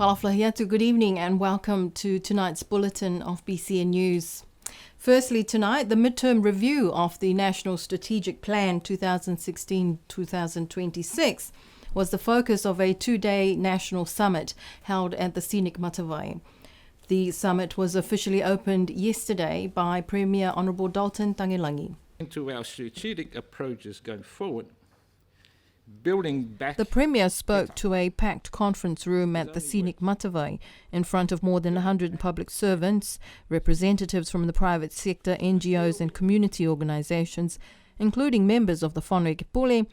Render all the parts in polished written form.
Kalaflahiatu, good evening and welcome to tonight's bulletin of BCN News. Firstly, tonight, the midterm review of the National Strategic Plan 2016-2026 was the focus of a two-day national summit held at the scenic Matavai. The summit was officially opened yesterday by Premier Honourable Dalton Tagilangi. Into our strategic approaches going forward, building back. The Premier spoke to a packed conference room at the scenic Matavai in front of more than 100 public servants, representatives from the private sector, NGOs and community organisations, including members of the Whanau Pule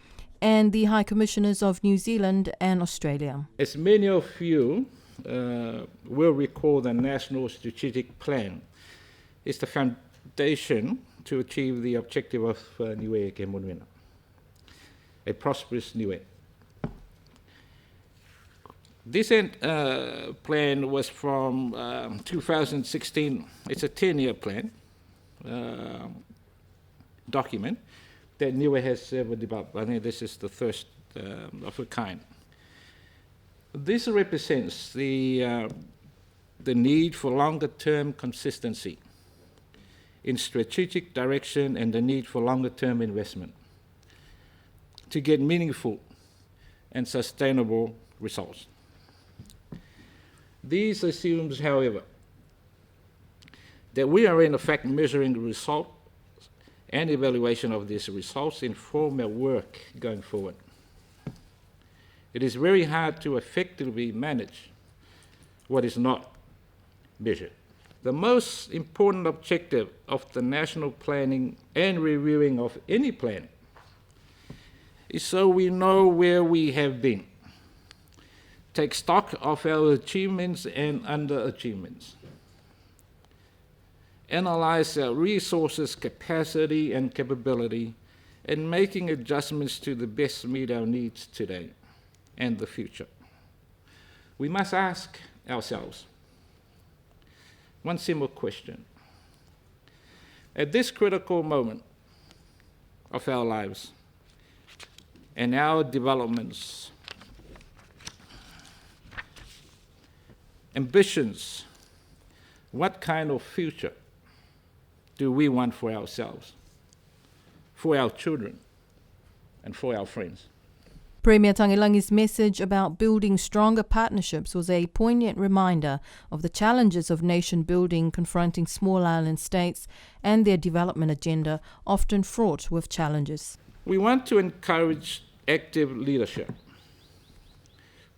and the High Commissioners of New Zealand and Australia. As many of you will recall, the National Strategic Plan is the foundation to achieve the objective of Niue ke Monuina, a prosperous Niue. This plan was from 2016. It's a 10-year plan document that Niue has ever developed. I think this is the first of a kind. This represents the need for longer-term consistency in strategic direction and the need for longer-term investment to get meaningful and sustainable results. This assumes, however, that we are in effect measuring the results and evaluation of these results inform our work going forward. It is very hard to effectively manage what is not measured. The most important objective of the national planning and reviewing of any plan is so we know where we have been, take stock of our achievements and underachievements, analyze our resources, capacity and capability, and making adjustments to the best meet our needs today and the future. We must ask ourselves one simple question. At this critical moment of our lives and our developments, ambitions, what kind of future do we want for ourselves, for our children, and for our friends? Premier Tagilangi's message about building stronger partnerships was a poignant reminder of the challenges of nation building confronting small island states and their development agenda, often fraught with challenges. We want to encourage active leadership,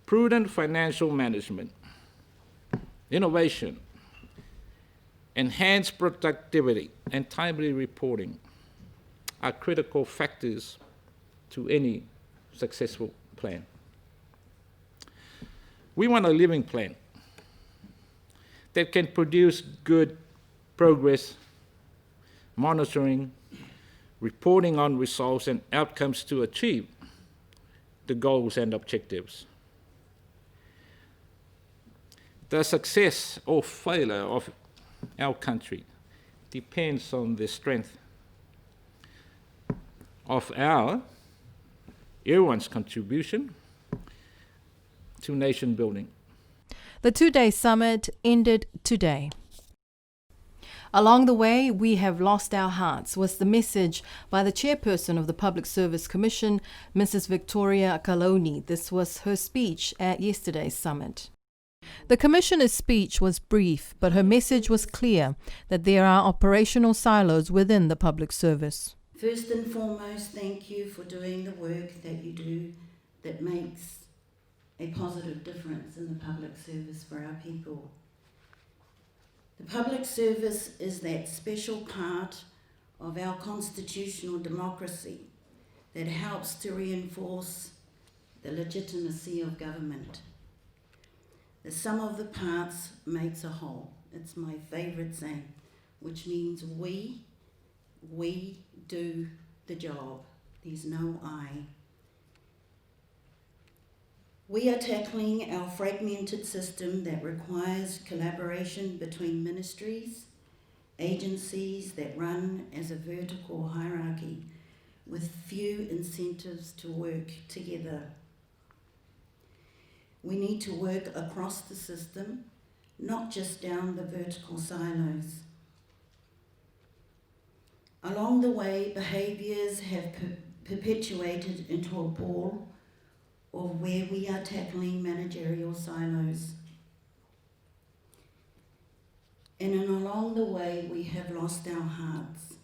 prudent financial management, innovation, enhanced productivity, and timely reporting are critical factors to any successful plan. We want a living plan that can produce good progress, monitoring, reporting on results and outcomes to achieve the goals and objectives. The success or failure of our country depends on the strength of everyone's contribution to nation building. The two-day summit ended today. Along the way, we have lost our hearts was the message by the chairperson of the Public Service Commission, Mrs. Victoria Kaloni. This was her speech at yesterday's summit. The Commissioner's speech was brief, but her message was clear that there are operational silos within the public service. First and foremost, thank you for doing the work that you do that makes a positive difference in the public service for our people. The public service is that special part of our constitutional democracy that helps to reinforce the legitimacy of government. The sum of the parts makes a whole. It's my favourite saying, which means we do the job. There's no I. We are tackling our fragmented system that requires collaboration between ministries, agencies that run as a vertical hierarchy with few incentives to work together. We need to work across the system, not just down the vertical silos. Along the way, behaviours have perpetuated into a ball of where we are tackling managerial silos. And along the way, we have lost our hearts.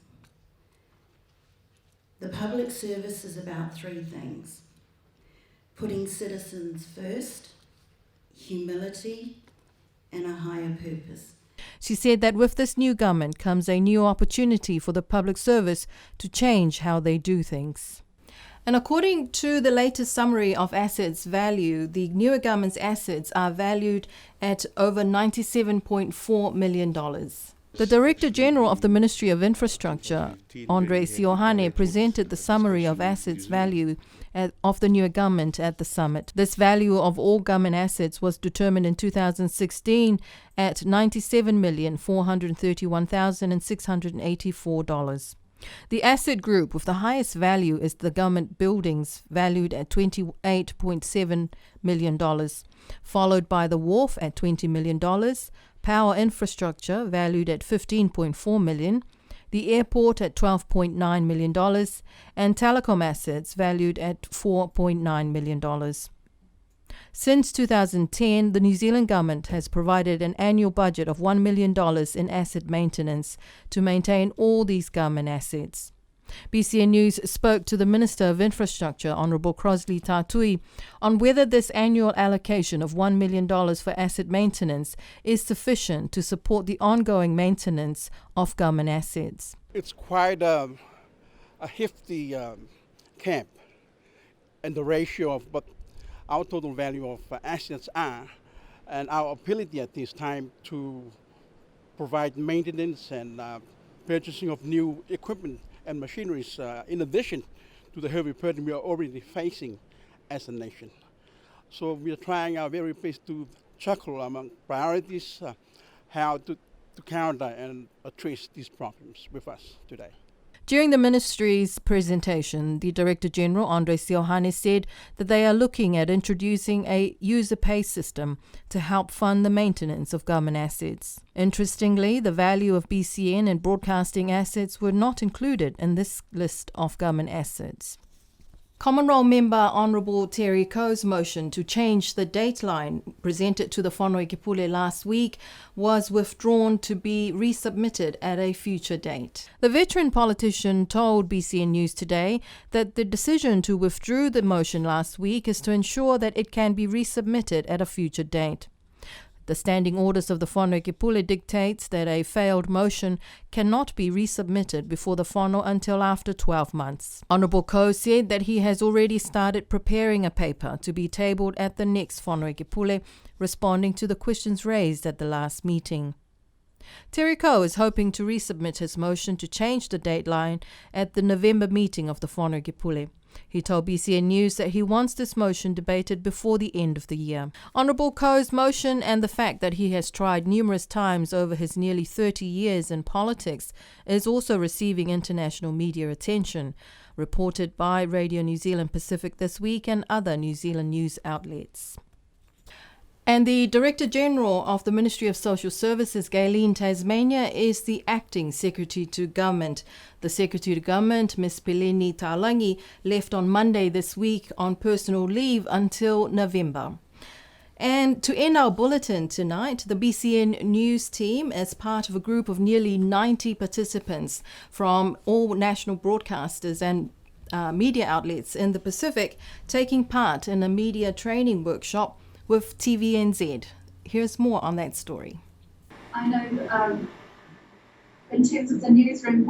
The public service is about three things: putting citizens first, humility, and a higher purpose. She said that with this new government comes a new opportunity for the public service to change how they do things. And according to the latest summary of assets value, the newer government's assets are valued at over $97.4 million. The Director General of the Ministry of Infrastructure, Andre Siohane, presented the summary of assets value of the newer government at the summit. This value of all government assets was determined in 2016 at $97,431,684. The asset group with the highest value is the government buildings, valued at $28.7 million, followed by the wharf at $20 million, power infrastructure valued at $15.4 million, the airport at $12.9 million, and telecom assets valued at $4.9 million. Since 2010, the New Zealand government has provided an annual budget of $1 million in asset maintenance to maintain all these government assets. BCN News spoke to the Minister of Infrastructure, Honourable Crosley Tatui, on whether this annual allocation of $1 million for asset maintenance is sufficient to support the ongoing maintenance of government assets. It's quite a hefty camp, and the ratio of what our total value of assets are, and our ability at this time to provide maintenance and purchasing of new equipment and machineries, in addition to the heavy burden we are already facing as a nation. So we are trying our very best to chuckle among priorities, how to counter and address these problems with us today. During the ministry's presentation, the Director General, Andre Siohane, said that they are looking at introducing a user pay system to help fund the maintenance of government assets. Interestingly, the value of BCN and broadcasting assets were not included in this list of government assets. Common Role Member Honourable Terry Coe's motion to change the dateline presented to the Whanoi Kipule last week was withdrawn to be resubmitted at a future date. The veteran politician told BCN News Today that the decision to withdraw the motion last week is to ensure that it can be resubmitted at a future date. The standing orders of the Whanoi Kipule dictates that a failed motion cannot be resubmitted before the whānau until after 12 months. Honourable Coe said that he has already started preparing a paper to be tabled at the next Whanoi Kipule, responding to the questions raised at the last meeting. Terry Coe is hoping to resubmit his motion to change the dateline at the November meeting of the Whanoi Kipule. He told BCN News that he wants this motion debated before the end of the year. Honourable Coe's motion and the fact that he has tried numerous times over his nearly 30 years in politics is also receiving international media attention, reported by Radio New Zealand Pacific this week and other New Zealand news outlets. And the Director General of the Ministry of Social Services, Gayleen Tasmania, is the acting Secretary to Government. The Secretary to Government, Ms. Peleni Talangi, left on Monday this week on personal leave until November. And to end our bulletin tonight, the BCN News team, as part of a group of nearly 90 participants from all national broadcasters and media outlets in the Pacific, taking part in a media training workshop with TVNZ. Here's more on that story. I know in terms of the newsroom,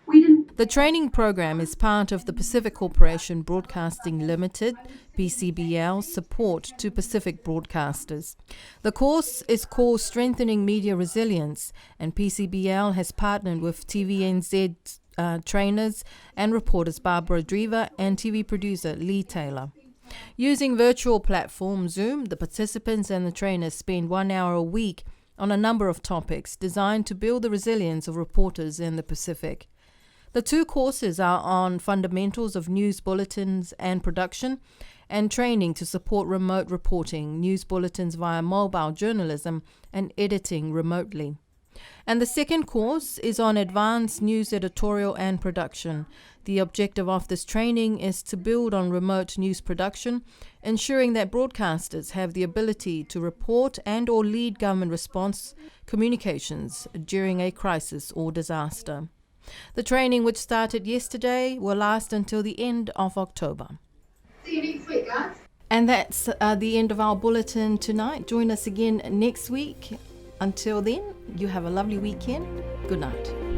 we didn't... The training program is part of the Pacific Corporation Broadcasting Limited, PCBL, support to Pacific broadcasters. The course is called Strengthening Media Resilience, and PCBL has partnered with TVNZ trainers and reporters Barbara Drever and TV producer Lee Taylor. Using virtual platform Zoom, the participants and the trainers spend 1 hour a week on a number of topics designed to build the resilience of reporters in the Pacific. The two courses are on fundamentals of news bulletins and production, and training to support remote reporting, news bulletins via mobile journalism, and editing remotely. And the second course is on advanced news editorial and production. The objective of this training is to build on remote news production, ensuring that broadcasters have the ability to report and/or lead government response communications during a crisis or disaster. The training, which started yesterday, will last until the end of October. See you next week, guys. And that's the end of our bulletin tonight. Join us again next week. Until then, you have a lovely weekend. Good night.